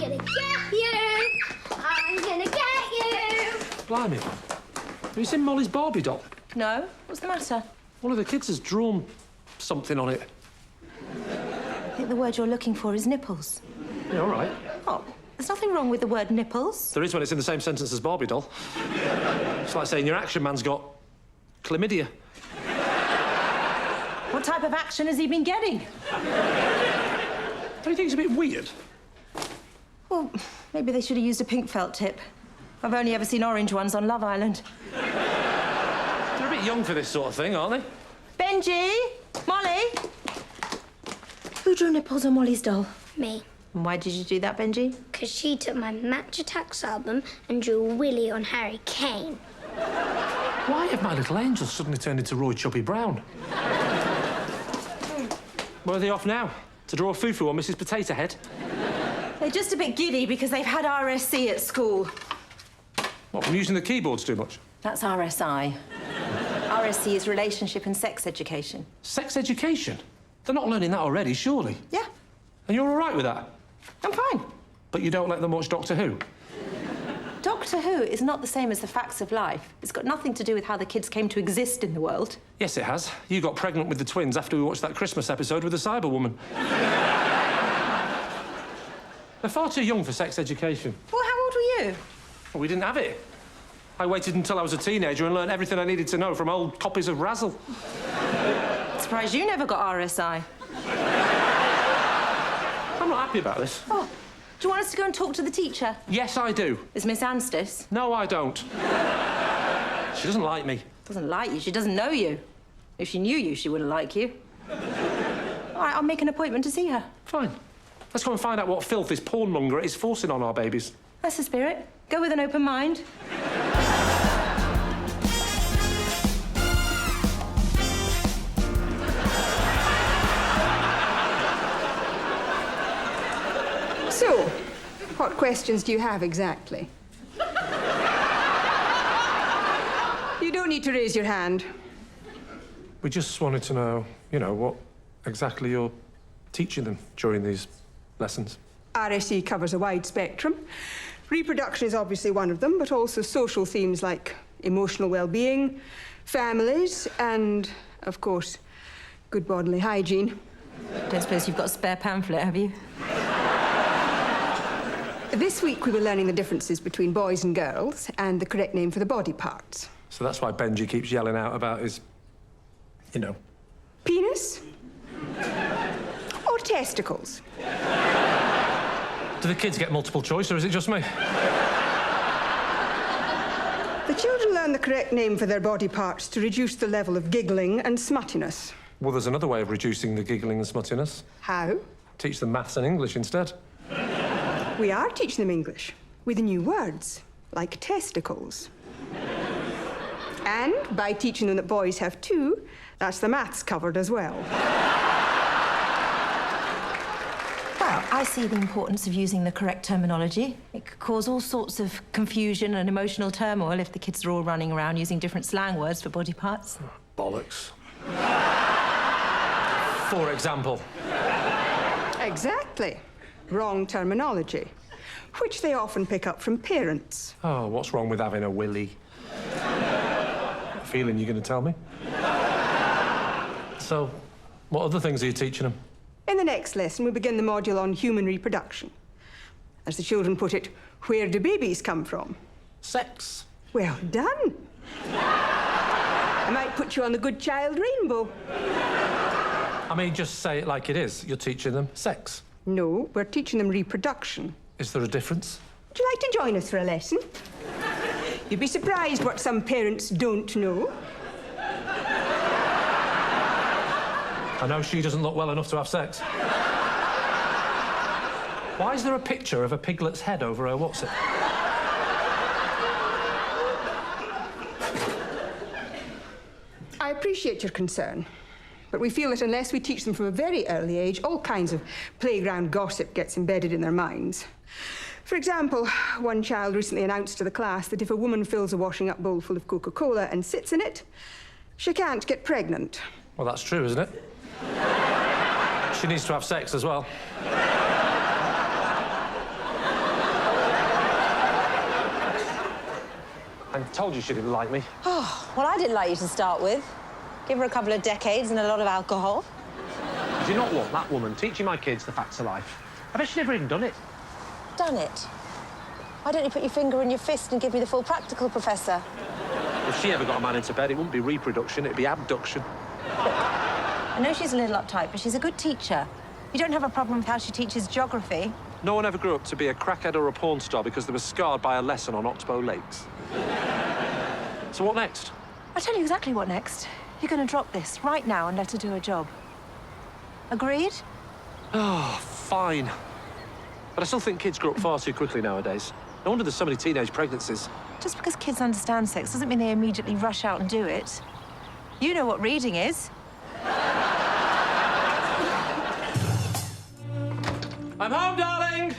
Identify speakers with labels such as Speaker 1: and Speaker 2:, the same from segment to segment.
Speaker 1: gonna get you. I'm gonna get you.
Speaker 2: Blimey. Have you seen Molly's Barbie doll?
Speaker 3: No. What's the matter?
Speaker 2: One of the kids has drawn something on it.
Speaker 3: I think the word you're looking for is nipples.
Speaker 2: Yeah, all right.
Speaker 3: Oh, there's nothing wrong with the word nipples.
Speaker 2: There is when it's in the same sentence as Barbie doll. It's like saying your action man's got chlamydia.
Speaker 3: What type of action has he been getting?
Speaker 2: Don't you think it's a bit weird?
Speaker 3: Well, maybe they should have used a pink felt tip. I've only ever seen orange ones on Love Island.
Speaker 2: They're a bit young for this sort of thing, aren't they?
Speaker 3: Benji! Molly! Who drew nipples on Molly's doll?
Speaker 1: Me.
Speaker 3: And why did you do that, Benji?
Speaker 1: Because she took my Match Attacks album and drew Willie on Harry Kane.
Speaker 2: Why have my little angels suddenly turned into Roy Chubby Brown? Where are they off now? To draw a foo-foo on Mrs. Potato Head?
Speaker 3: They're just a bit giddy because they've had RSC at school.
Speaker 2: What, from using the keyboards too much?
Speaker 3: That's RSI. RSC is relationship and sex education.
Speaker 2: Sex education? They're not learning that already, surely?
Speaker 3: Yeah.
Speaker 2: And you're all right with that?
Speaker 3: I'm fine.
Speaker 2: But you don't let them watch Doctor Who?
Speaker 3: Doctor Who is not the same as the facts of life. It's got nothing to do with how the kids came to exist in the world.
Speaker 2: Yes, it has. You got pregnant with the twins after we watched that Christmas episode with the Cyberwoman. They're far too young for sex education.
Speaker 3: Well, how old were you?
Speaker 2: Well, we didn't have it. I waited until I was a teenager and learned everything I needed to know from old copies of Razzle.
Speaker 3: Surprised you never got RSI.
Speaker 2: I'm not happy about this.
Speaker 3: Oh, do you want us to go and talk to the teacher?
Speaker 2: Yes, I do.
Speaker 3: Is Miss Anstis?
Speaker 2: No, I don't. She doesn't like me.
Speaker 3: Doesn't like you. She doesn't know you. If she knew you, she wouldn't like you. All right, I'll make an appointment to see her.
Speaker 2: Fine. Let's go and find out what filth this pornmonger is forcing on our babies.
Speaker 3: That's the spirit. Go with an open mind.
Speaker 4: So, what questions do you have exactly? You don't need to raise your hand.
Speaker 2: We just wanted to know, what exactly you're teaching them during these lessons.
Speaker 4: RSE covers a wide spectrum. Reproduction is obviously one of them, but also social themes like emotional well-being, families, and, of course, good bodily hygiene.
Speaker 3: Don't suppose you've got a spare pamphlet, have you?
Speaker 4: This week we were learning the differences between boys and girls and the correct name for the body parts.
Speaker 2: So that's why Benji keeps yelling out about his,
Speaker 4: Penis? Or testicles?
Speaker 2: Do the kids get multiple choice, or is it just me?
Speaker 4: The children learn the correct name for their body parts to reduce the level of giggling and smuttiness.
Speaker 2: Well, there's another way of reducing the giggling and smuttiness.
Speaker 4: How?
Speaker 2: Teach them maths and English instead.
Speaker 4: We are teaching them English with new words, like testicles. And by teaching them that boys have two, that's the maths covered as well.
Speaker 3: Well, I see the importance of using the correct terminology. It could cause all sorts of confusion and emotional turmoil if the kids are all running around using different slang words for body parts.
Speaker 2: Bollocks. For example.
Speaker 4: Exactly. Wrong terminology, which they often pick up from parents.
Speaker 2: Oh, what's wrong with having a willy? Got a feeling you're going to tell me. So, what other things are you teaching them?
Speaker 4: In the next lesson, we begin the module on human reproduction. As the children put it, where do babies come from?
Speaker 2: Sex.
Speaker 4: Well done. I might put you on the good child rainbow.
Speaker 2: I mean, just say it like it is. You're teaching them sex.
Speaker 4: No, we're teaching them reproduction.
Speaker 2: Is there a difference?
Speaker 4: Would you like to join us for a lesson? You'd be surprised what some parents don't know.
Speaker 2: I know she doesn't look well enough to have sex. Why is there a picture of a piglet's head over her what's it?
Speaker 4: I appreciate your concern, but we feel that unless we teach them from a very early age, all kinds of playground gossip gets embedded in their minds. For example, one child recently announced to the class that if a woman fills a washing-up bowl full of Coca-Cola and sits in it, she can't get pregnant.
Speaker 2: Well, that's true, isn't it? She needs to have sex as well. Told you she didn't like me.
Speaker 3: Oh, well, I didn't like you to start with. Give her a couple of decades and a lot of alcohol.
Speaker 2: Do you not want that woman teaching my kids the facts of life? I bet she's never even done it.
Speaker 3: Done it. Why don't you put your finger in your fist and give me the full practical, Professor?
Speaker 2: If she ever got a man into bed, it wouldn't be reproduction, it'd be abduction.
Speaker 3: I know she's a little uptight, but she's a good teacher. You don't have a problem with how she teaches geography.
Speaker 2: No one ever grew up to be a crackhead or a porn star because they were scarred by a lesson on Oxbow Lakes. So what next?
Speaker 3: I'll tell you exactly what next. You're going to drop this right now and let her do her job. Agreed?
Speaker 2: Oh, fine. But I still think kids grow up far too quickly nowadays. No wonder there's so many teenage pregnancies.
Speaker 3: Just because kids understand sex doesn't mean they immediately rush out and do it. You know what reading is.
Speaker 2: I'm home, darling!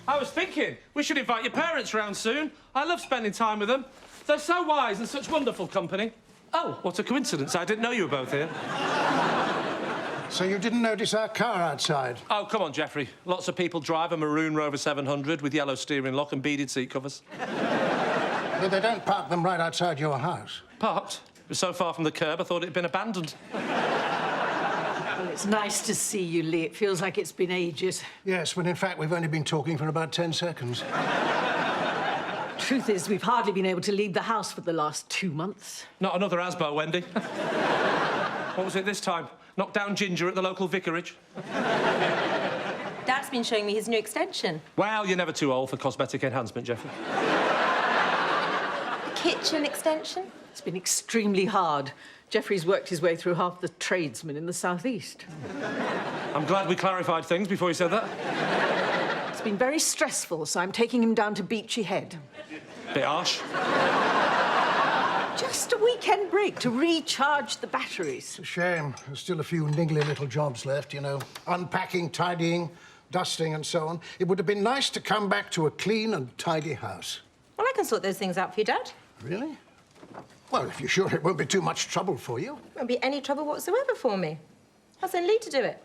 Speaker 2: I was thinking, we should invite your parents round soon. I love spending time with them. They're so wise and such wonderful company. Oh, what a coincidence. I didn't know you were both here.
Speaker 5: So you didn't notice our car outside?
Speaker 2: Oh, come on, Geoffrey. Lots of people drive a maroon Rover 700 with yellow steering lock and beaded seat covers.
Speaker 5: But they don't park them right outside your house.
Speaker 2: Parked? It was so far from the curb, I thought it had been abandoned.
Speaker 6: Well, it's nice to see you, Lee. It feels like it's been ages.
Speaker 5: Yes, when in fact we've only been talking for about 10 seconds.
Speaker 6: Truth is, we've hardly been able to leave the house for the last 2 months.
Speaker 2: Not another Asbo, Wendy. What was it this time? Knock down Ginger at the local vicarage?
Speaker 3: Dad's been showing me his new extension.
Speaker 2: Well, you're never too old for cosmetic enhancement, Geoffrey.
Speaker 3: Kitchen extension?
Speaker 6: It's been extremely hard. Geoffrey's worked his way through half the tradesmen in the southeast.
Speaker 2: I'm glad we clarified things before you said that.
Speaker 6: It's been very stressful, so I'm taking him down to Beachy Head.
Speaker 2: Bit harsh.
Speaker 6: Just a weekend break to recharge the batteries.
Speaker 5: It's a shame. There's still a few niggly little jobs left, you know. Unpacking, tidying, dusting and so on. It would have been nice to come back to a clean and tidy house.
Speaker 3: Well, I can sort those things out for you, Dad.
Speaker 5: Really? Well, if you're sure it won't be too much trouble for you.
Speaker 3: Won't be any trouble whatsoever for me. I'll send Lee to do it.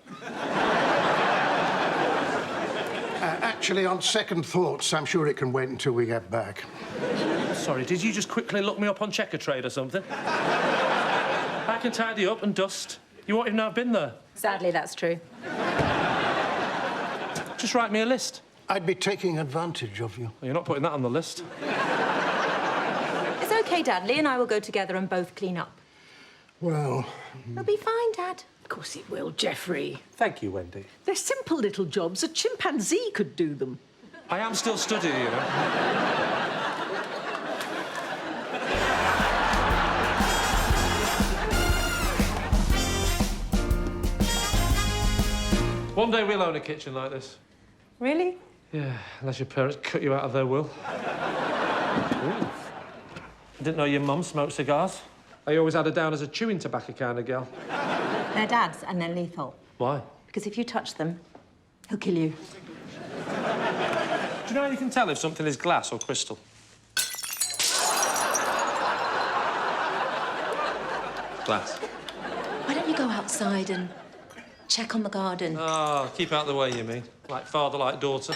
Speaker 5: Actually, on second thoughts, I'm sure it can wait until we get back.
Speaker 2: Sorry, did you just quickly look me up on Checker Trade or something? I can tidy up and dust. You won't even know I've been there.
Speaker 3: Sadly, that's true.
Speaker 2: Just write me a list.
Speaker 5: I'd be taking advantage of you.
Speaker 2: Well, you're not putting that on the list.
Speaker 3: It's OK, Dad. Lee and I will go together and both clean up.
Speaker 5: Well...
Speaker 3: It'll be fine, Dad.
Speaker 6: Of course it will, Geoffrey.
Speaker 2: Thank you, Wendy.
Speaker 6: They're simple little jobs. A chimpanzee could do them.
Speaker 2: I am still studying, you know. One day we'll own a kitchen like this.
Speaker 3: Really?
Speaker 2: Yeah, unless your parents cut you out of their will. Ooh. I didn't know your mum smoked cigars. I always had her down as a chewing tobacco kind of girl.
Speaker 3: They're Dad's and they're lethal.
Speaker 2: Why?
Speaker 3: Because if you touch them, he'll kill you.
Speaker 2: Do you know how you can tell if something is glass or crystal? Glass.
Speaker 3: Why don't you go outside and check on the garden?
Speaker 2: Oh, keep out of the way, you mean? Like father, like daughter.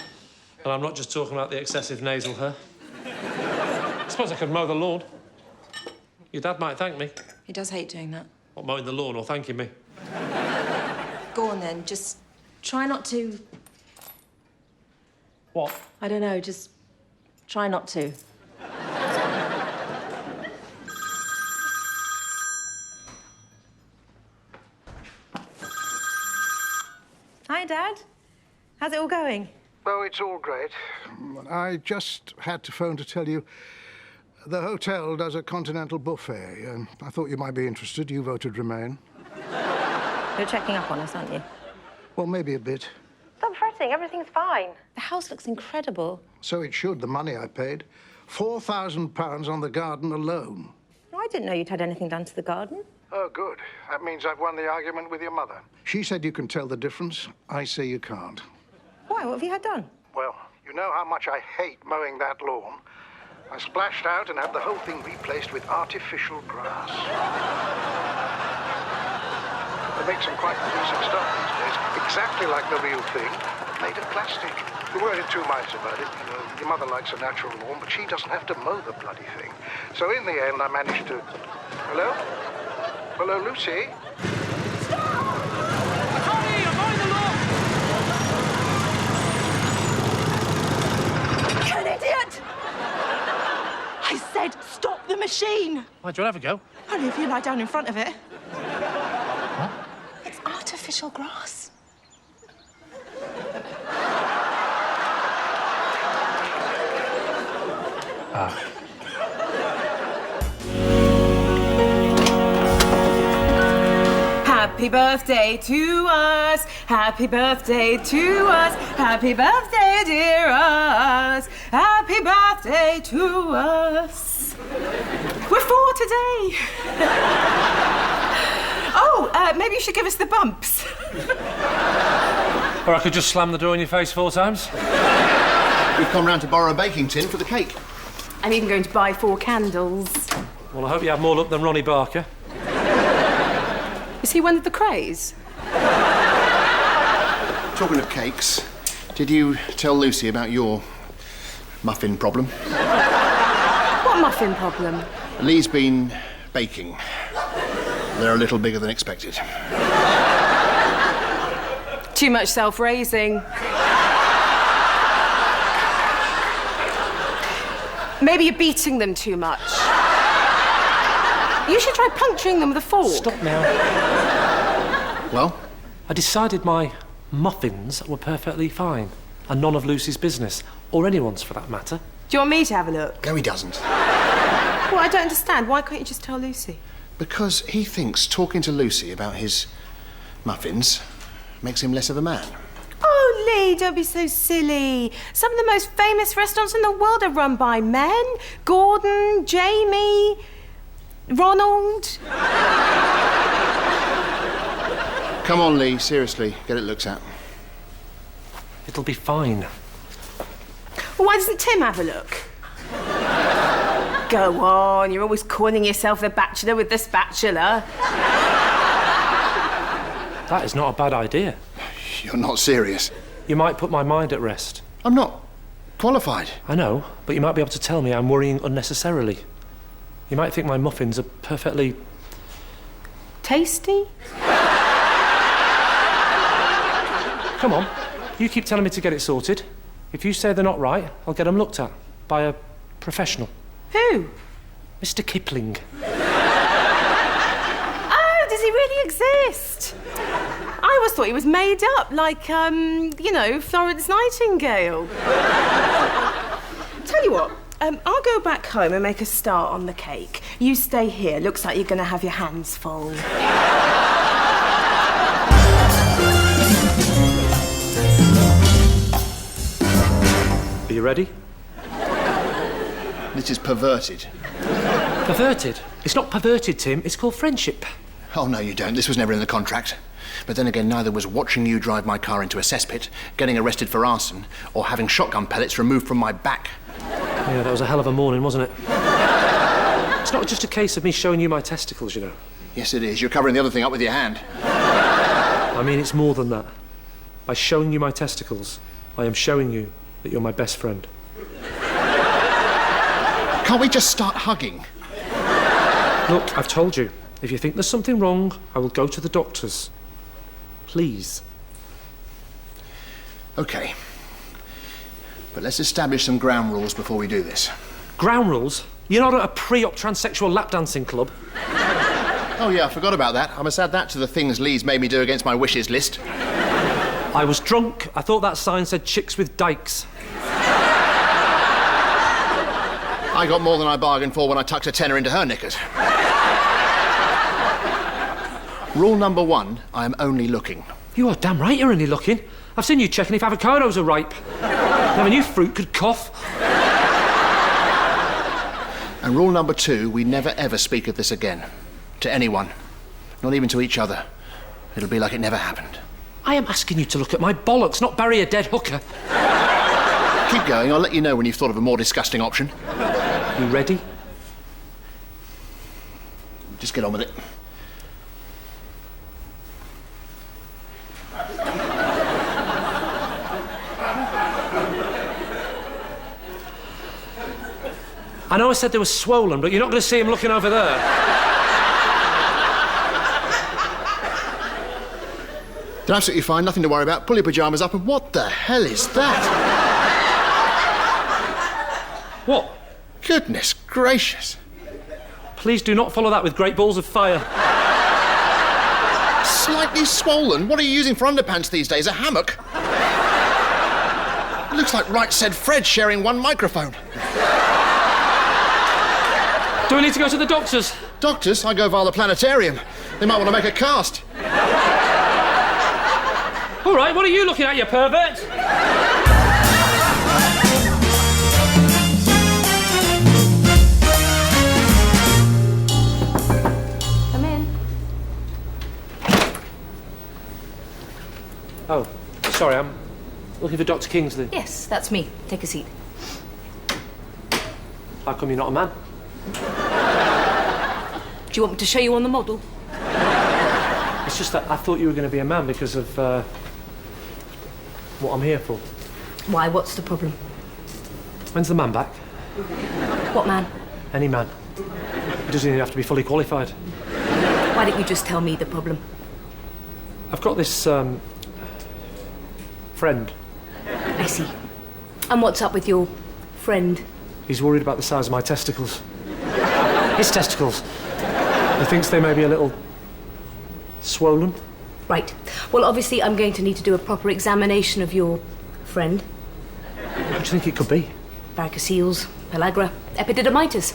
Speaker 2: And I'm not just talking about the excessive nasal hair. I suppose I could mow the lawn. Your dad might thank me.
Speaker 3: He does hate doing that.
Speaker 2: Not mowing the lawn or thanking me.
Speaker 3: Go on, then. Just try not to...
Speaker 2: What?
Speaker 3: I don't know, just try not to. Hi, Dad. How's it all going?
Speaker 5: Oh, it's all great. I just had to phone to tell you the hotel does a continental buffet. I thought you might be interested. You voted Remain.
Speaker 3: You're checking up on us, aren't you?
Speaker 5: Well, maybe a bit.
Speaker 3: Stop fretting. Everything's fine. The house looks incredible.
Speaker 5: So it should, the money I paid. £4,000 on the garden alone.
Speaker 3: Oh, I didn't know you'd had anything done to the garden.
Speaker 5: Oh, good. That means I've won the argument with your mother. She said you can tell the difference. I say you can't.
Speaker 3: Why? What have you had done?
Speaker 5: Well, you know how much I hate mowing that lawn. I splashed out and had the whole thing replaced with artificial grass. They make some quite convincing stuff these days. Exactly like the real thing. made of plastic. We weren't in two minds about it. Your mother likes a natural lawn, but she doesn't have to mow the bloody thing. So in the end, I managed to... Hello? Hello, Lucy?
Speaker 2: Connie, I'm on the lawn!
Speaker 3: You an idiot! I said stop the machine!
Speaker 2: Why, do you want to have a go?
Speaker 3: Only if you lie down in front of it. What? It's artificial grass. Happy birthday to us. Happy birthday to us. Happy birthday, dear us. Happy birthday to us. We're 4 today. Maybe you should give us the bumps.
Speaker 2: Or I could just slam the door in your face 4 times.
Speaker 7: We've come round to borrow a baking tin for the cake.
Speaker 3: I'm even going to buy 4 candles.
Speaker 2: Well, I hope you have more luck than Ronnie Barker.
Speaker 3: Is he one of the Crays?
Speaker 7: Talking of cakes, did you tell Lucy about your muffin problem?
Speaker 3: What muffin problem?
Speaker 7: Lee's been baking. They're a little bigger than expected.
Speaker 3: Too much self-raising. Maybe you're beating them too much. You should try puncturing them with a fork.
Speaker 2: Stop now.
Speaker 7: Well?
Speaker 2: I decided my muffins were perfectly fine and none of Lucy's business, or anyone's for that matter.
Speaker 3: Do you want me to have a look?
Speaker 7: No, he doesn't.
Speaker 3: Well, I don't understand. Why can't you just tell Lucy?
Speaker 7: Because he thinks talking to Lucy about his muffins makes him less of a man.
Speaker 3: Oh, Lee, don't be so silly. Some of the most famous restaurants in the world are run by men. Gordon, Jamie, Ronald.
Speaker 7: Come on, Lee, seriously, get it looked at.
Speaker 2: It'll be fine.
Speaker 3: Well, why doesn't Tim have a look? Go on, you're always calling yourself the bachelor with the spatula.
Speaker 2: That is not a bad idea.
Speaker 7: You're not serious.
Speaker 2: You might put my mind at rest.
Speaker 7: I'm not qualified.
Speaker 2: I know, but you might be able to tell me I'm worrying unnecessarily. You might think my muffins are perfectly...
Speaker 3: Tasty?
Speaker 2: Come on, you keep telling me to get it sorted. If you say they're not right, I'll get them looked at by a professional.
Speaker 3: Who?
Speaker 2: Mr. Kipling.
Speaker 3: Oh, does he really exist? I always thought he was made up, like, you know, Florence Nightingale. Tell you what, I'll go back home and make a start on the cake. You stay here. Looks like you're going to have your hands full.
Speaker 2: Are you ready?
Speaker 7: This is perverted.
Speaker 2: Perverted? It's not perverted, Tim. It's called friendship.
Speaker 7: Oh, no, you don't. This was never in the contract. But then again, neither was watching you drive my car into a cesspit, getting arrested for arson, or having shotgun pellets removed from my back.
Speaker 2: Yeah, that was a hell of a morning, wasn't it? It's not just a case of me showing you my testicles, you know.
Speaker 7: Yes, it is. You're covering the other thing up with your hand.
Speaker 2: I mean, it's more than that. By showing you my testicles, I am showing you that you're my best friend.
Speaker 7: Can't we just start hugging?
Speaker 2: Look, I've told you. If you think there's something wrong, I will go to the doctors. Please.
Speaker 7: OK. But let's establish some ground rules before we do this.
Speaker 2: Ground rules? You're not at a pre-op transsexual lap dancing club.
Speaker 7: Oh, yeah, I forgot about that. I must add that to the things Lee's made me do against my wishes list.
Speaker 2: I was drunk. I thought that sign said chicks with dykes.
Speaker 7: I got more than I bargained for when I tucked a tenner into her knickers. Rule number 1, I am only looking.
Speaker 2: You are damn right you're only looking. I've seen you checking if avocados are ripe. Never knew fruit could cough.
Speaker 7: And rule number 2, we never ever speak of this again. To anyone. Not even to each other. It'll be like it never happened.
Speaker 2: I am asking you to look at my bollocks, not bury a dead hooker.
Speaker 7: Keep going. I'll let you know when you've thought of a more disgusting option.
Speaker 2: You ready?
Speaker 7: Just get on with it.
Speaker 2: I know I said they were swollen, but you're not going to see him looking over there.
Speaker 7: They're absolutely fine, nothing to worry about. Pull your pyjamas up and what the hell is that?
Speaker 2: What?
Speaker 7: Goodness gracious.
Speaker 2: Please do not follow that with great balls of fire.
Speaker 7: Slightly swollen? What are you using for underpants these days? A hammock? It looks like Right Said Fred sharing one microphone.
Speaker 2: Do we need to go to the doctors?
Speaker 7: Doctors? I go via the planetarium. They might want to make a cast.
Speaker 2: All right, what are you looking at, you pervert?
Speaker 3: Come in.
Speaker 2: Oh, sorry, I'm looking for Dr. Kingsley.
Speaker 3: Yes, that's me. Take a seat.
Speaker 2: How come you're not a man?
Speaker 3: Do you want me to show you on the model?
Speaker 2: It's just that I thought you were going to be a man because of what I'm here for.
Speaker 3: Why, what's the problem?
Speaker 2: When's the man back?
Speaker 3: What man?
Speaker 2: Any man. He doesn't even have to be fully qualified.
Speaker 3: Why don't you just tell me the problem?
Speaker 2: I've got this, friend.
Speaker 3: I see. And what's up with your friend?
Speaker 2: He's worried about the size of my testicles. His testicles. He thinks they may be a little swollen.
Speaker 3: Right. Well, obviously, I'm going to need to do a proper examination of your friend.
Speaker 2: What do you think it could be?
Speaker 3: Varicocele, pellagra, epididymitis.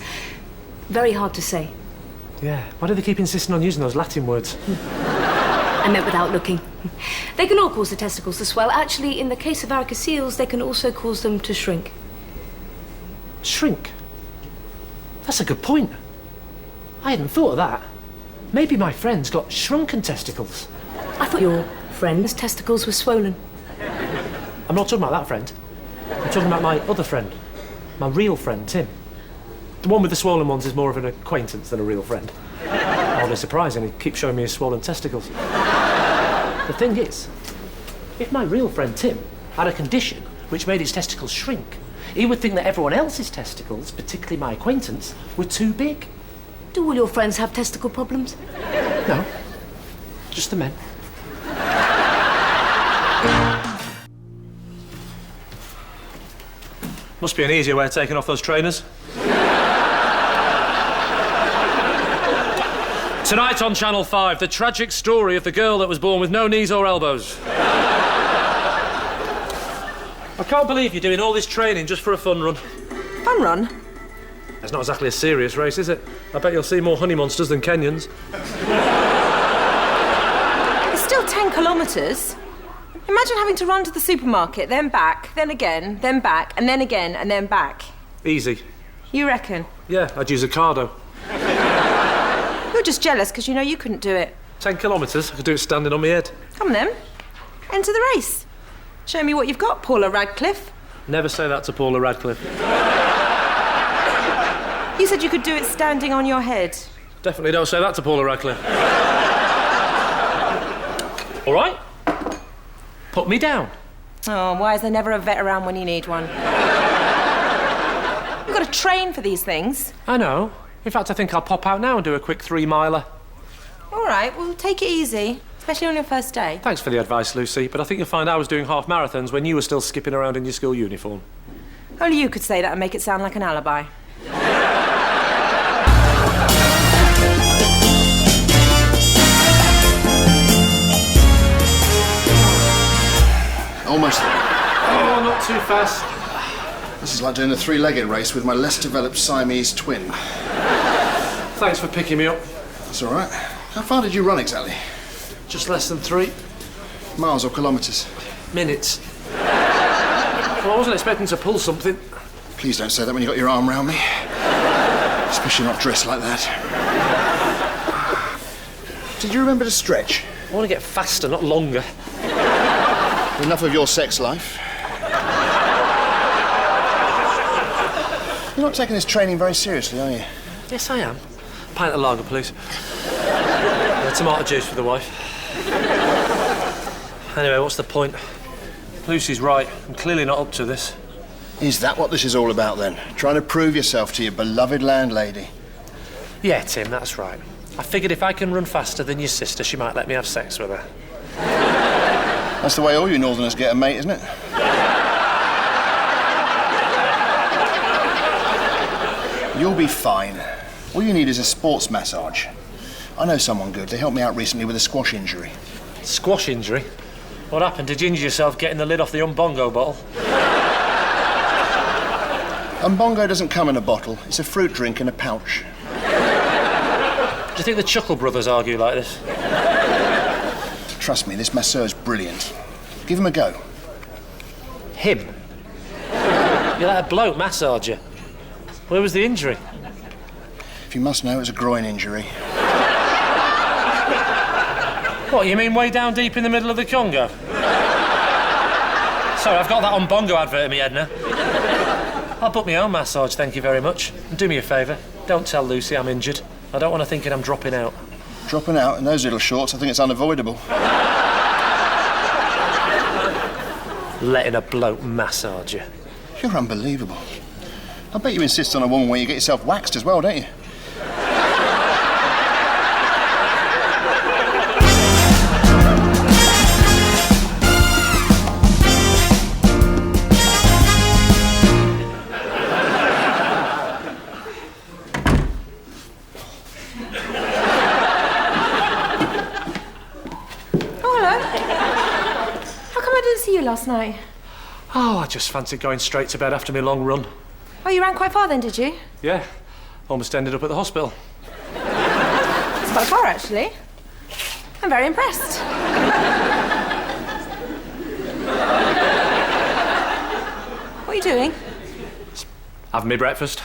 Speaker 3: Very hard to say.
Speaker 2: Yeah. Why do they keep insisting on using those Latin words?
Speaker 3: I meant without looking. They can all cause the testicles to swell. Actually, in the case of varicoceles, they can also cause them to shrink.
Speaker 2: Shrink? That's a good point. I hadn't thought of that. Maybe my friend's got shrunken testicles.
Speaker 3: I thought your friend's testicles were swollen.
Speaker 2: I'm not talking about that friend. I'm talking about my other friend. My real friend, Tim. The one with the swollen ones is more of an acquaintance than a real friend. Hardly surprising, he keeps showing me his swollen testicles. The thing is, if my real friend Tim had a condition which made his testicles shrink, he would think that everyone else's testicles, particularly my acquaintance, were too big.
Speaker 3: Do all your friends have testicle problems?
Speaker 2: No, just the men. Must be an easier way of taking off those trainers. Tonight on Channel 5, the tragic story of the girl that was born with no knees or elbows. I can't believe you're doing all this training just for a fun run.
Speaker 3: Fun run?
Speaker 2: It's not exactly a serious race, is it? I bet you'll see more honey monsters than Kenyans.
Speaker 3: It's still 10 kilometres. Imagine having to run to the supermarket, then back, then again, then back, and then again, and then back.
Speaker 2: Easy.
Speaker 3: You reckon?
Speaker 2: Yeah, I'd use a cardo.
Speaker 3: You're just jealous because you know you couldn't do it.
Speaker 2: 10 kilometres, I could do it standing on my head.
Speaker 3: Come then. Enter the race. Show me what you've got, Paula Radcliffe.
Speaker 2: Never say that to Paula Radcliffe.
Speaker 3: You said you could do it standing on your head.
Speaker 2: Definitely don't say that to Paula Radcliffe. All right. Put me down.
Speaker 3: Oh, why is there never a vet around when you need one? You've got to train for these things.
Speaker 2: I know. In fact, I think I'll pop out now and do a quick 3-miler.
Speaker 3: All right, well, take it easy, especially on your first day.
Speaker 2: Thanks for the advice, Lucy, but I think you'll find I was doing half marathons when you were still skipping around in your school uniform.
Speaker 3: Only you could say that and make it sound like an alibi.
Speaker 7: Almost there.
Speaker 2: Oh, not too fast.
Speaker 7: This is like doing a three-legged race with my less developed Siamese twin.
Speaker 2: Thanks for picking me up.
Speaker 7: That's all right. How far did you run exactly?
Speaker 2: Just less than 3
Speaker 7: Miles or kilometres?
Speaker 2: minutes. Well, I wasn't expecting to pull something.
Speaker 7: Please don't say that when you've got your arm round me. Especially not dressed like that. Did you remember to stretch?
Speaker 2: I want to get faster, not longer.
Speaker 7: Enough of your sex life. You're not taking this training very seriously, are you?
Speaker 2: Yes, I am. Pint of lager, please. Tomato juice for the wife. Anyway, what's the point? Lucy's right. I'm clearly not up to this.
Speaker 7: Is that what this is all about, then? Trying to prove yourself to your beloved landlady?
Speaker 2: Yeah, Tim, that's right. I figured if I can run faster than your sister, she might let me have sex with her.
Speaker 7: That's the way all you northerners get a mate, isn't it? You'll be fine. All you need is a sports massage. I know someone good. They helped me out recently with a squash injury.
Speaker 2: Squash injury? What happened? Did you injure yourself getting the lid off the Umbongo bottle?
Speaker 7: Umbongo doesn't come in a bottle. It's a fruit drink in a pouch.
Speaker 2: Do you think the Chuckle brothers argue like this?
Speaker 7: Trust me, this masseur's brilliant. Give him a go.
Speaker 2: Him? You let a bloke massage you? Where was the injury?
Speaker 7: If you must know, it was a groin injury.
Speaker 2: What, you mean way down deep in the middle of the Congo? Sorry, I've got that Umbongo advert in my head now. I'll book my own massage, thank you very much. And do me a favour, don't tell Lucy I'm injured. I don't want her thinking I'm dropping out.
Speaker 7: Dropping out in those little shorts, I think it's unavoidable.
Speaker 2: Letting a bloke massage you.
Speaker 7: You're unbelievable. I bet you insist on a woman where you get yourself waxed as well, don't you?
Speaker 3: Last night?
Speaker 2: Oh, I just fancied going straight to bed after my long run.
Speaker 3: Oh, you ran quite far then, did you?
Speaker 2: Yeah, almost ended up at the hospital.
Speaker 3: It's quite far, actually. I'm very impressed. What are you doing?
Speaker 2: Having me breakfast.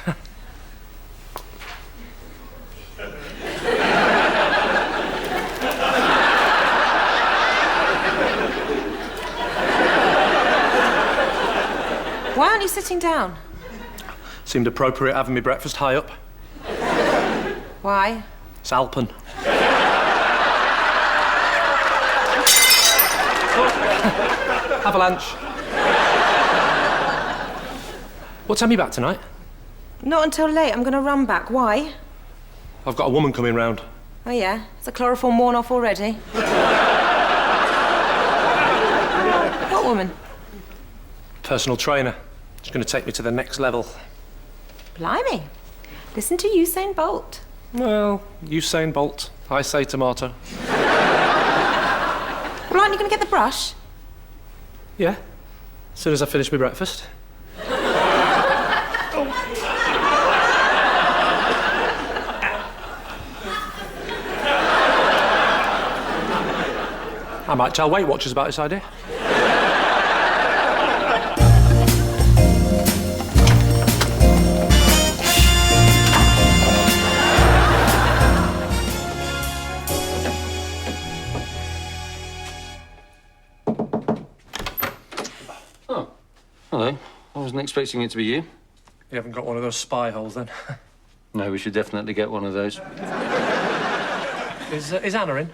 Speaker 3: Why aren't you sitting down?
Speaker 2: Seemed appropriate having me breakfast high up.
Speaker 3: Why?
Speaker 2: It's Alpen. Avalanche. What time are you back tonight?
Speaker 3: Not until late. I'm going to run back. Why?
Speaker 2: I've got a woman coming round.
Speaker 3: Oh, yeah? Is the chloroform worn off already? What woman?
Speaker 2: Personal trainer. She's going to take me to the next level.
Speaker 3: Blimey. Listen to Usain Bolt.
Speaker 2: Well, Usain Bolt. I say tomato.
Speaker 3: Well, aren't you going to get the brush?
Speaker 2: Yeah. As soon as I finish my breakfast. I might tell Weight Watchers about this idea.
Speaker 8: Oh, hello. I wasn't expecting it to be you.
Speaker 2: You haven't got one of those spy holes, then?
Speaker 8: No, we should definitely get one of those.
Speaker 2: Is Anna in?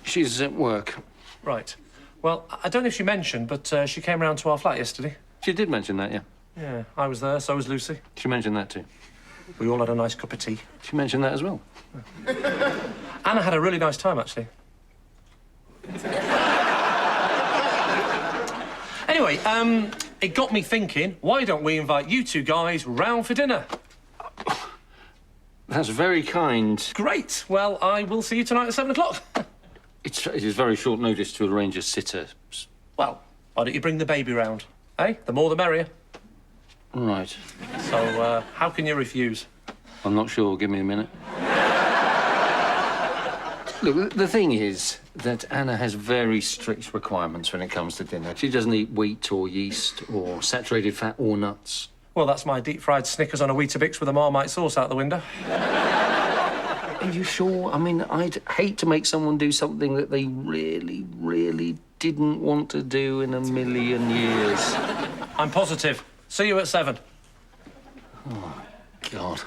Speaker 8: She's at work.
Speaker 2: Right. Well, I don't know if she mentioned, but she came round to our flat yesterday.
Speaker 8: She did mention that, yeah.
Speaker 2: Yeah, I was there, so was Lucy.
Speaker 8: She mentioned that too.
Speaker 2: We all had a nice cup of tea.
Speaker 8: She mentioned that as well.
Speaker 2: Anna had a really nice time, actually. Anyway, it got me thinking, why don't we invite you two guys round for dinner?
Speaker 8: That's very kind.
Speaker 2: Great. Well, I will see you tonight at 7 o'clock.
Speaker 8: It is very short notice to arrange a sitter.
Speaker 2: Well, why don't you bring the baby round? Eh? The more the merrier.
Speaker 8: Right.
Speaker 2: So, how can you refuse?
Speaker 8: I'm not sure. Give me a minute. Look, the thing is that Anna has very strict requirements when it comes to dinner. She doesn't eat wheat or yeast or saturated fat or nuts.
Speaker 2: Well, that's my deep-fried Snickers on a Weetabix with a Marmite sauce out the window.
Speaker 8: Are you sure? I mean, I'd hate to make someone do something that they really, really didn't want to do in a million years.
Speaker 2: I'm positive. See you at 7.
Speaker 8: Oh, God.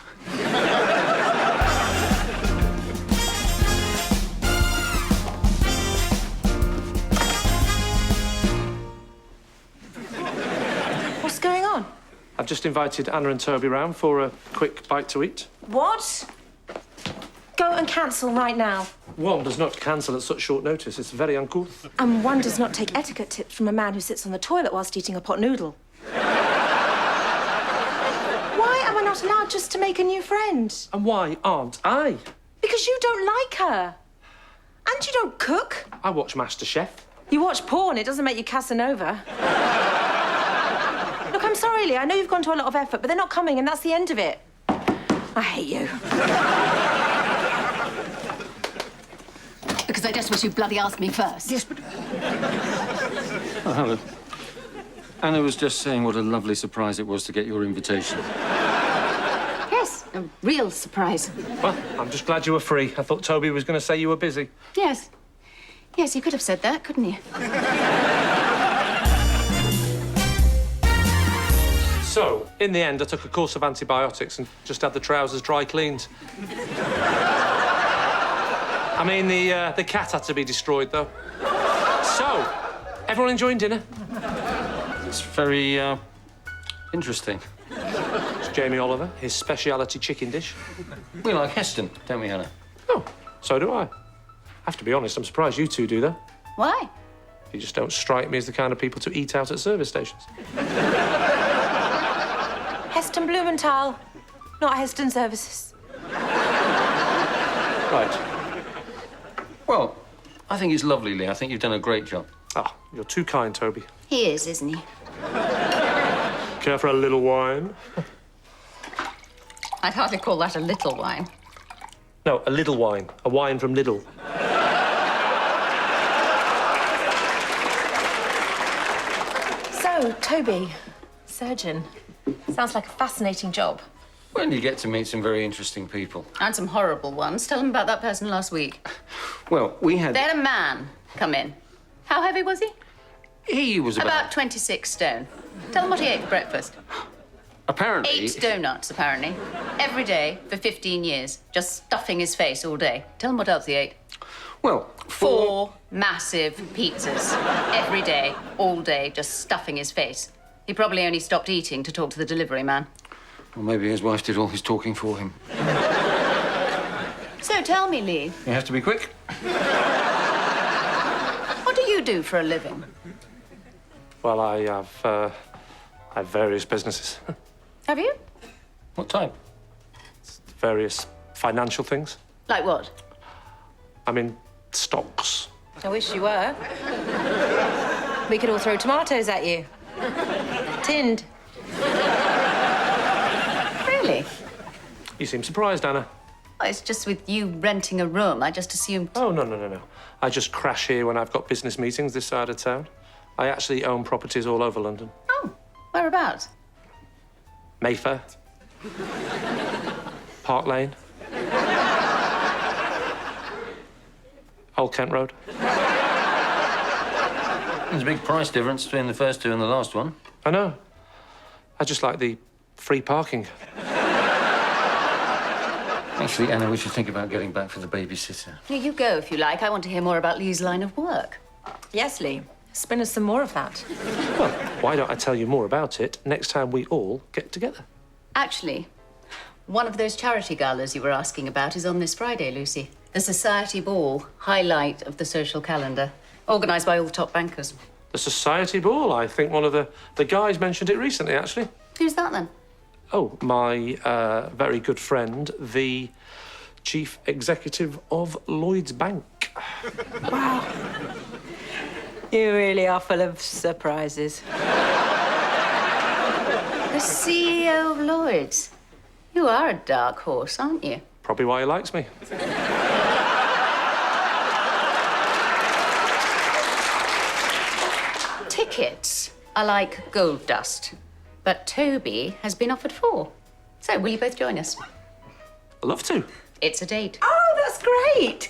Speaker 3: What's going on?
Speaker 2: I've just invited Anna and Toby round for a quick bite to eat.
Speaker 3: What? Go and cancel right now.
Speaker 2: One does not cancel at such short notice. It's very uncouth.
Speaker 3: And one does not take etiquette tips from a man who sits on the toilet whilst eating a pot noodle. Why am I not allowed just to make a new friend?
Speaker 2: And why aren't I?
Speaker 3: Because you don't like her. And you don't cook.
Speaker 2: I watch MasterChef.
Speaker 3: You watch porn, it doesn't make you Casanova. Look, I'm sorry, Lee. I know you've gone to a lot of effort, but they're not coming, and that's the end of it. I hate you.
Speaker 9: Because I just wish you'd bloody asked me first.
Speaker 4: Yes, but...
Speaker 8: Oh, hello. Anna was just saying what a lovely surprise it was to get your invitation.
Speaker 9: Yes, a real surprise.
Speaker 2: Well, I'm just glad you were free. I thought Toby was going to say you were busy.
Speaker 9: Yes. Yes, you could have said that, couldn't you?
Speaker 2: So, in the end, I took a course of antibiotics and just had the trousers dry cleaned. I mean, the cat had to be destroyed, though. So, everyone enjoying dinner?
Speaker 8: It's very, interesting.
Speaker 2: It's Jamie Oliver, his speciality chicken dish.
Speaker 8: We like Heston, don't we, Anna?
Speaker 2: Oh, so do I. I have to be honest, I'm surprised you two do, though.
Speaker 9: Why?
Speaker 2: You just don't strike me as the kind of people to eat out at service stations.
Speaker 3: Heston Blumenthal, not Heston Services.
Speaker 2: Right.
Speaker 8: Well, I think it's lovely, Lee. I think you've done a great job.
Speaker 2: Ah, you're too kind, Toby.
Speaker 9: He is, isn't he?
Speaker 2: Care for a little wine?
Speaker 9: I'd hardly call that a little wine.
Speaker 2: No, a little wine. A wine from Lidl.
Speaker 3: So, Toby, surgeon. Sounds like a fascinating job.
Speaker 8: Well, you get to meet some very interesting people.
Speaker 9: And some horrible ones. Tell them about that person last week.
Speaker 8: Well, we had...
Speaker 9: They had a man come in. How heavy was he?
Speaker 8: He was
Speaker 9: About 26 stone. Tell them what he ate for breakfast.
Speaker 8: Apparently...
Speaker 9: 8 donuts, apparently. Every day for 15 years. Just stuffing his face all day. Tell them what else he ate.
Speaker 8: Well,
Speaker 9: 4 massive pizzas. Every day, all day, just stuffing his face. He probably only stopped eating to talk to the delivery man.
Speaker 8: Well, maybe his wife did all his talking for him.
Speaker 9: So tell me, Lee,
Speaker 8: You have to be quick.
Speaker 9: what do you do for a living?
Speaker 2: Well, I have various businesses.
Speaker 9: Have you?
Speaker 8: What time?
Speaker 2: Various financial things.
Speaker 9: Like what?
Speaker 2: I'm in stocks.
Speaker 3: I wish you were. We could all throw tomatoes at you. Tinned.
Speaker 9: Really?
Speaker 2: You seem surprised, Anna.
Speaker 9: Well, it's just with you renting a room. I just assumed...
Speaker 2: Oh, no. I just crash here when I've got business meetings this side of town. I actually own properties all over London.
Speaker 9: Oh, whereabouts?
Speaker 2: Mayfair. Park Lane. Old Kent Road.
Speaker 8: There's a big price difference between the first two and the last one.
Speaker 2: I know. I just like the free parking.
Speaker 8: Actually, Anna, we should think about getting back for the babysitter.
Speaker 9: Here you go, if you like. I want to hear more about Lee's line of work.
Speaker 3: Yes, Lee. Spin us some more of that.
Speaker 2: Well, why don't I tell you more about it next time we all get together?
Speaker 9: Actually, one of those charity galas you were asking about is on this Friday, Lucy. The Society Ball, highlight of the social calendar, organised by all the top bankers.
Speaker 2: The Society Ball. I think one of the guys mentioned it recently, actually.
Speaker 9: Who's that, then?
Speaker 2: Oh, my very good friend, the Chief Executive of Lloyd's Bank.
Speaker 3: Wow. You really are full of surprises.
Speaker 9: The CEO of Lloyd's. You are a dark horse, aren't you?
Speaker 2: Probably why he likes me.
Speaker 9: Tickets are like gold dust. But Toby has been offered 4. So, will you both join us?
Speaker 2: I'd love to.
Speaker 9: It's a date.
Speaker 3: Oh, that's great.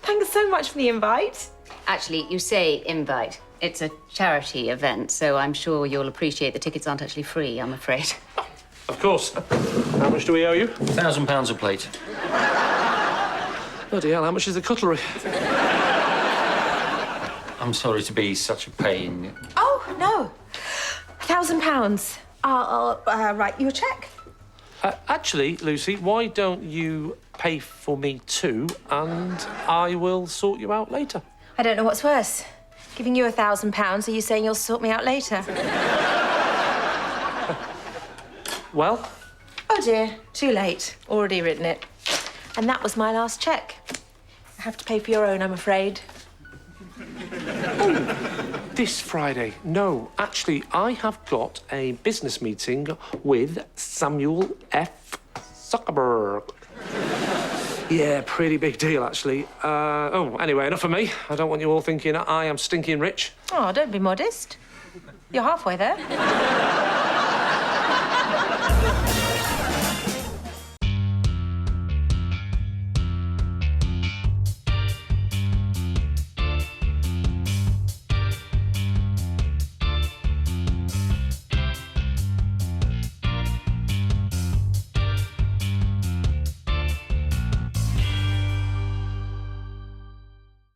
Speaker 3: Thanks so much for the invite.
Speaker 9: Actually, you say invite. It's a charity event, so I'm sure you'll appreciate the tickets aren't actually free, I'm afraid.
Speaker 2: Of course. How much do we owe you?
Speaker 8: £1,000 a plate.
Speaker 2: Bloody hell, how much is the cutlery?
Speaker 8: I'm sorry to be such a pain.
Speaker 3: Oh, no. £1,000. I'll write you a cheque.
Speaker 2: Actually, Lucy, why don't you pay for me too, and I will sort you out later?
Speaker 3: I don't know what's worse. Giving you £1,000, are you saying you'll sort me out later?
Speaker 2: Well?
Speaker 3: Oh, dear. Too late. Already written it. And that was my last cheque. I have to pay for your own, I'm afraid.
Speaker 2: This Friday? No, actually, I have got a business meeting with Samuel F. Zuckerberg. Yeah, pretty big deal, actually. Anyway, enough of me. I don't want you all thinking I am stinking rich.
Speaker 3: Oh, don't be modest. You're halfway there.